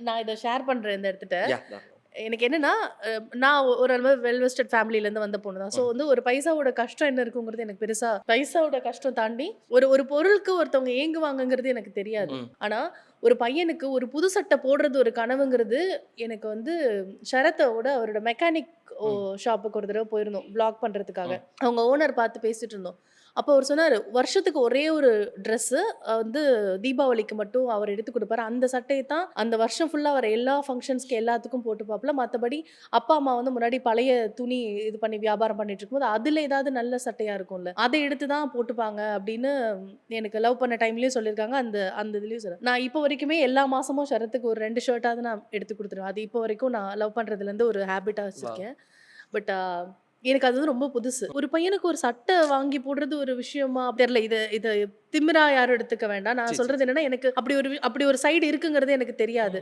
நான் இத ஷேர் பண்றேன் இந்த இடத்துட்ட. யா. எனக்கு என்னன்னா, நான் ஒரு அளவு வெல் வெஸ்டட் ஃபேமிலிலேருந்து வந்த பொண்ணு தான். ஸோ வந்து ஒரு பைசாவோட கஷ்டம் என்ன இருக்குங்கிறது எனக்கு பெருசா பைசாவோட கஷ்டம் தாண்டி, ஒரு ஒரு பொருளுக்கு ஒருத்தவங்க ஏங்குவாங்கங்கிறது எனக்கு தெரியாது. ம். ஆனா, ஒரு பையனுக்கு ஒரு புது சட்டை போடுறது ஒரு கனவுங்கிறது, எனக்கு வந்து ஷரத்தோட அவரோட மெக்கானிக் ம். ஷாப்புக்கு ஒரு தடவ போயிருந்தோம். வ்ளாக் பண்றதுக்காக. ம். அவங்க ஓனர் பார்த்து பேசிட்டு இருந்தோம். அப்போ அவரு சொன்னாரு, வருஷத்துக்கு ஒரே ஒரு ட்ரெஸ்ஸு வந்து தீபாவளிக்கு மட்டும் அவர் எடுத்து குடுப்பாரு. அந்த சட்டைய தான் அந்த வருஷம் ஃபுல்லா வர எல்லா ஃபங்ஷன்ஸ்க்கு எல்லாத்துக்கும் போட்டுப்பாப்ல. மத்தபடி அப்பா, அம்மா வந்து முன்னாடி பழைய துணி இது பண்ணி வியாபாரம் பண்ணிட்டு இருக்கும்போது, அதுல ஏதாவது நல்ல சட்டையா இருக்கும்ல. அத எடுத்து தான் போட்டுப்பாங்க அப்படின்னு எனக்கு லவ் பண்ண டைம்லயும் சொல்லியிருக்காங்க. அந்த அந்த இதுலயும் நான் இப்போ வரைக்குமே எல்லா மாசமும் ஷரத்துக்கு ஒரு 2 ஷர்ட்டாவது நான் எடுத்து குடுத்துருவேன். அது இப்போ வரைக்கும் நான் லவ் பண்றதுலேருந்து ஒரு ஹேபிட்டா வாவ்! வச்சிருக்கேன். பட் எனக்கு அது வந்து ரொம்ப புதுசு. ஒரு பையனுக்கு ஒரு சட்டை வாங்கி போடுறது ஒரு விஷயமா தெரியல. இத இத திமிரா யாரும் எடுத்துக்க வேண்டாம். நான் சி, சி, சொல்றது சி. என்னன்னா, எனக்கு அப்படி ஒரு சைடு இருக்குங்கிறதே எனக்கு தெரியாது.